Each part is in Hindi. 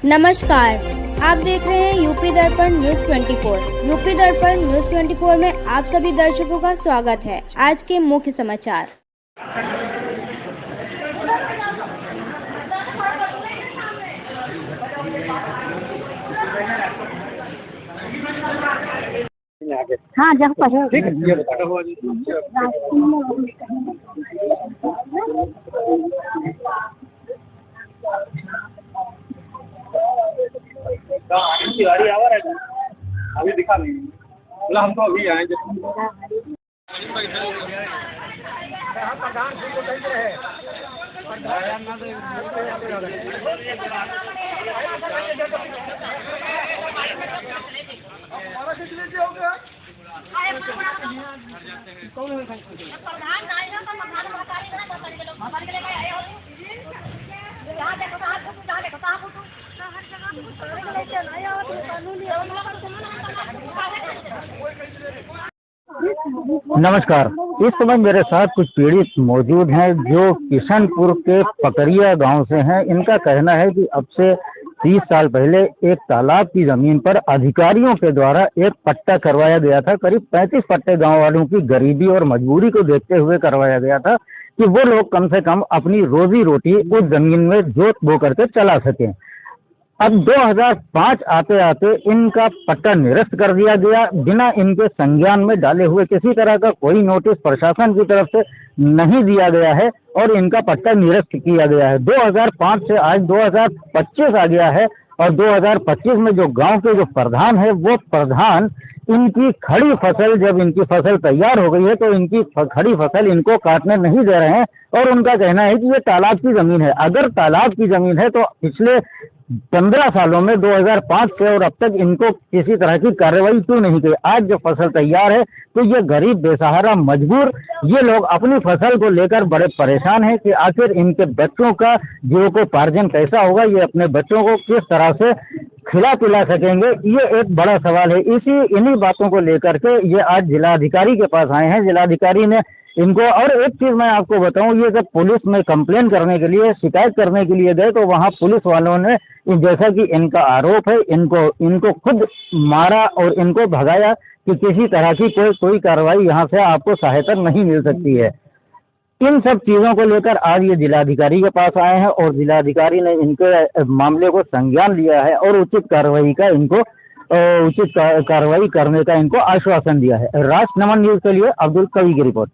नमस्कार। आप देख रहे हैं यूपी दर्पण न्यूज 24। यूपी दर्पण न्यूज 24 में आप सभी दर्शकों का स्वागत है। आज के मुख्य समाचार। हाँ जब ठीक है, ये बताओ। आने की बारी आवा है अभी दिखा नहीं बोला हम तो अभी आए नमस्कार। इस समय मेरे साथ कुछ पीड़ित मौजूद हैं जो किशनपुर के पकरिया गांव से हैं। इनका कहना है कि अब से 30 साल पहले एक तालाब की जमीन पर अधिकारियों के द्वारा एक पट्टा करवाया गया था। करीब 35 पट्टे गांव वालों की गरीबी और मजबूरी को देखते हुए करवाया गया था कि वो लोग कम से कम अपनी रोजी रोटी उस जमीन में जोत बो करके चला सकें। अब 2005 आते आते इनका पट्टा निरस्त कर दिया गया। बिना इनके संज्ञान में डाले हुए किसी तरह का कोई नोटिस प्रशासन की तरफ से नहीं दिया गया है और इनका पट्टा निरस्त किया गया है। 2005 से आज 2025 आ गया है और 2025 में जो गांव के जो प्रधान है वो प्रधान इनकी खड़ी फसल, जब इनकी फसल तैयार हो गई है तो इनकी खड़ी फसल इनको काटने नहीं दे रहे हैं। और उनका कहना है कि ये तालाब की जमीन है। अगर तालाब की जमीन है तो पिछले 15 सालों में 2005 से और अब तक इनको किसी तरह की कार्रवाई क्यों नहीं की। आज जब फसल तैयार है तो ये गरीब बेसहारा मजबूर ये लोग अपनी फसल को लेकर बड़े परेशान हैं कि आखिर इनके बच्चों का जीविकोपार्जन कैसा होगा, ये अपने बच्चों को किस तरह से खिला पिला सकेंगे, ये एक बड़ा सवाल है। इन्हीं बातों को लेकर के ये आज जिलाधिकारी के पास आए हैं। जिलाधिकारी ने इनको, और एक चीज मैं आपको बताऊं, ये जब पुलिस में कंप्लेन करने के लिए, शिकायत करने के लिए गए तो वहां पुलिस वालों ने, जैसा कि इनका आरोप है, इनको खुद मारा और इनको भगाया कि किसी तरह की कोई कार्रवाई यहाँ से आपको सहायता नहीं मिल सकती है। इन सब चीजों को लेकर आज ये जिलाधिकारी के पास आए हैं और जिलाधिकारी ने इनके मामले को संज्ञान लिया है और उचित कार्रवाई का इनको कार्रवाई करने का इनको आश्वासन दिया है। राष्ट्र नमन न्यूज के लिए अब्दुल कवी की रिपोर्ट।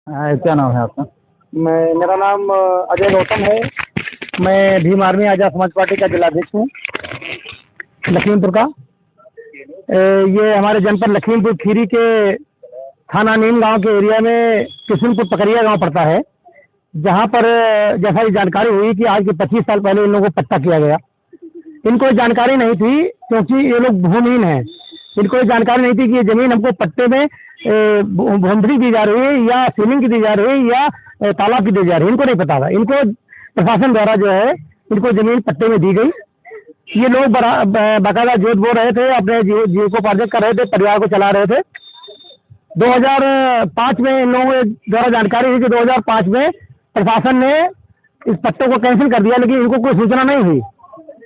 क्या नाम है आपका? मेरा नाम अजय गौतम है। मैं भीम आर्मी आजाद समाज पार्टी का जिलाध्यक्ष हूँ लखीमपुर का। ये हमारे जनपद लखीमपुर खीरी के थाना नीम गांव के एरिया में किशनपुर पकरिया गांव पड़ता है, जहां पर जैसा ये जानकारी हुई कि आज के 25 साल पहले इन लोगों को पट्टा किया गया। इनको ये जानकारी नहीं थी क्योंकि ये लोग भूमिहीन हैं। इनको ये जानकारी नहीं थी कि ये ज़मीन हमको पट्टे में बाउंड्री दी जा रही है या सीलिंग की दी जा रही है या तालाब की दी जा रही है। इनको नहीं पता था। इनको प्रशासन द्वारा जो है इनको ज़मीन पट्टे में दी गई। ये लोग बाकायदा जोत बो रहे थे, अपने जीविकोपार्जन कर रहे थे, परिवार को चला रहे थे। 2005 में इन लोगों द्वारा जानकारी हुई कि 2005 में प्रशासन ने इस पट्टे को कैंसिल कर दिया, लेकिन इनको कोई सूचना नहीं हुई।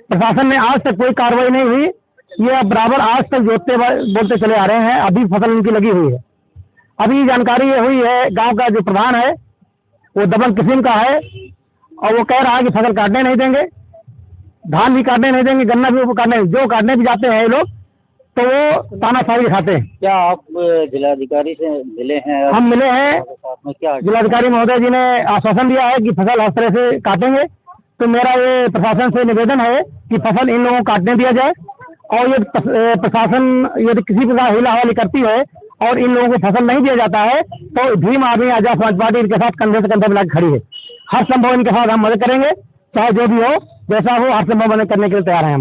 प्रशासन ने आज तक कोई कार्रवाई नहीं हुई। ये बराबर आज तक जोतते बोलते चले आ रहे हैं। अभी फसल इनकी लगी हुई है। अभी जानकारी ये हुई है, गांव का जो प्रधान है वो दबंग किस्म का है और वो कह रहा है कि फसल काटने नहीं देंगे, धान भी काटने नहीं देंगे, गन्ना भी काटने, जो काटने भी जाते हैं ये लोग तो वो तानाशाही दिखाते हैं। क्या आप जिलाधिकारी से मिले हैं? हम मिले हैं। क्या जिलाधिकारी महोदय जी ने आश्वासन दिया है कि फसल हर तरह से काटेंगे। तो मेरा ये प्रशासन से निवेदन है कि फसल इन लोगों को काटने दिया जाए और ये प्रशासन यदि किसी प्रकार हिला हवाली करती है और इन लोगों को फसल नहीं दिया जाता है तो भीम आर्मी आजाद समाज पार्टी इनके साथ कंधे से कंधे मिला के खड़ी है। हर संभव इनके साथ हम मदद करेंगे, चाहे जो भी हो, जैसा हो, हर संभव मदद करने के लिए तैयार हैं हम।